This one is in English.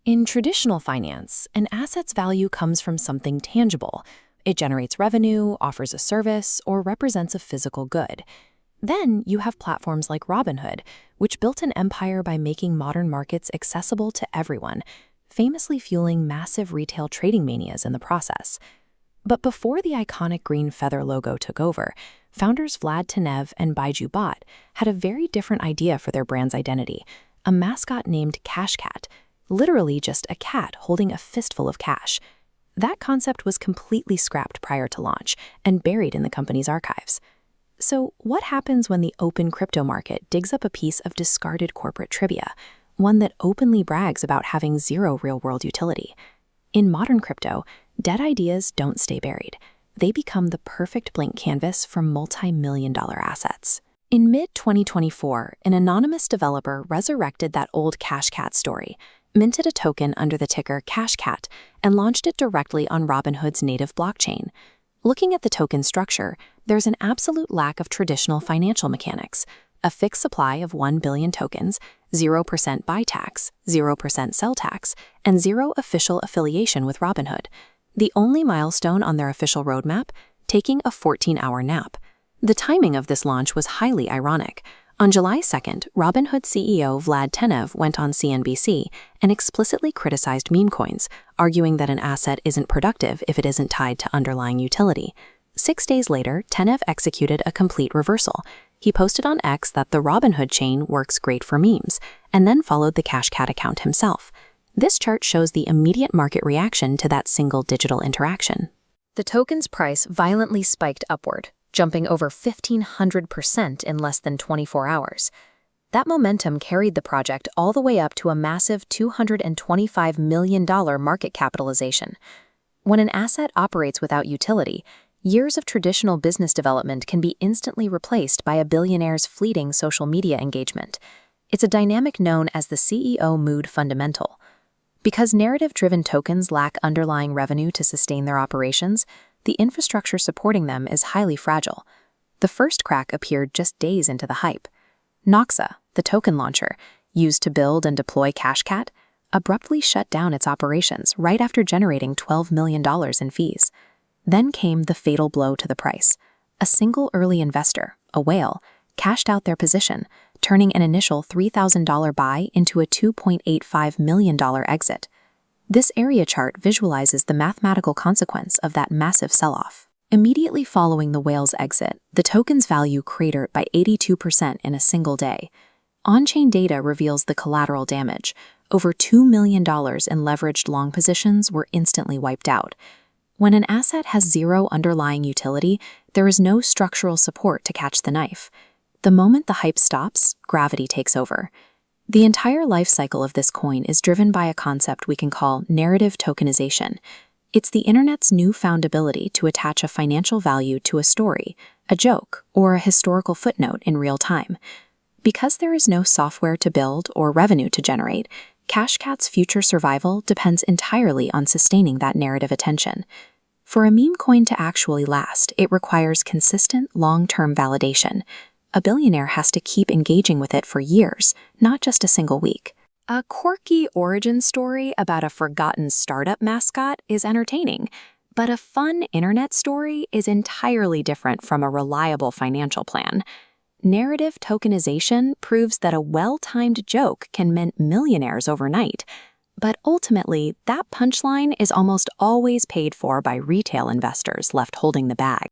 In traditional finance, an asset's value comes from something tangible. It generates revenue, offers a service, or represents a physical good. Then you have platforms like Robinhood, which built an empire by making modern markets accessible to everyone, famously fueling massive retail trading manias in the process. But before the iconic green feather logo took over, founders Vlad Tenev and Baiju Bot had a very different idea for their brand's identity, a mascot named CASHCAT, literally just a cat holding a fistful of cash. That concept was completely scrapped prior to launch and buried in the company's archives. So what happens when the open crypto market digs up a piece of discarded corporate trivia, one that openly brags about having zero real-world utility? In modern crypto, dead ideas don't stay buried. They become the perfect blank canvas for multi-million-dollar assets. In mid-2024, an anonymous developer resurrected that old CASHCAT story, minted a token under the ticker CASHCAT, and launched it directly on Robinhood's native blockchain. Looking at the token structure, there's an absolute lack of traditional financial mechanics. A fixed supply of 1 billion tokens, 0% buy tax, 0% sell tax, and zero official affiliation with Robinhood. The only milestone on their official roadmap, taking a 14-hour nap. The timing of this launch was highly ironic. On July 2nd, Robinhood CEO Vlad Tenev went on CNBC and explicitly criticized memecoins, arguing that an asset isn't productive if it isn't tied to underlying utility. 6 days later, Tenev executed a complete reversal. He posted on X that the Robinhood Chain works great for memes, and then followed the CASHCAT account himself. This chart shows the immediate market reaction to that single digital interaction. The token's price violently spiked upward, jumping over 1,500% in less than 24 hours. That momentum carried the project all the way up to a massive $225 million market capitalization. When an asset operates without utility, years of traditional business development can be instantly replaced by a billionaire's fleeting social media engagement. It's a dynamic known as the CEO mood fundamental. Because narrative-driven tokens lack underlying revenue to sustain their operations, the infrastructure supporting them is highly fragile. The first crack appeared just days into the hype. Noxa, the token launcher, used to build and deploy CASHCAT, abruptly shut down its operations right after generating $12 million in fees. Then came the fatal blow to the price. A single early investor, a whale, cashed out their position, turning an initial $3,000 buy into a $2.85 million exit. This area chart visualizes the mathematical consequence of that massive sell-off. Immediately following the whale's exit, the token's value cratered by 82% in a single day. On-chain data reveals the collateral damage. Over $2 million in leveraged long positions were instantly wiped out. When an asset has zero underlying utility, there is no structural support to catch the knife. The moment the hype stops, gravity takes over. The entire life cycle of this coin is driven by a concept we can call narrative tokenization. It's the internet's newfound ability to attach a financial value to a story, a joke, or a historical footnote in real time. Because there is no software to build or revenue to generate, CASHCAT's future survival depends entirely on sustaining that narrative attention. For a meme coin to actually last, it requires consistent, long-term validation. A billionaire has to keep engaging with it for years, not just a single week. A quirky origin story about a forgotten startup mascot is entertaining, but a fun internet story is entirely different from a reliable financial plan. Narrative tokenization proves that a well-timed joke can mint millionaires overnight, but ultimately, that punchline is almost always paid for by retail investors left holding the bag.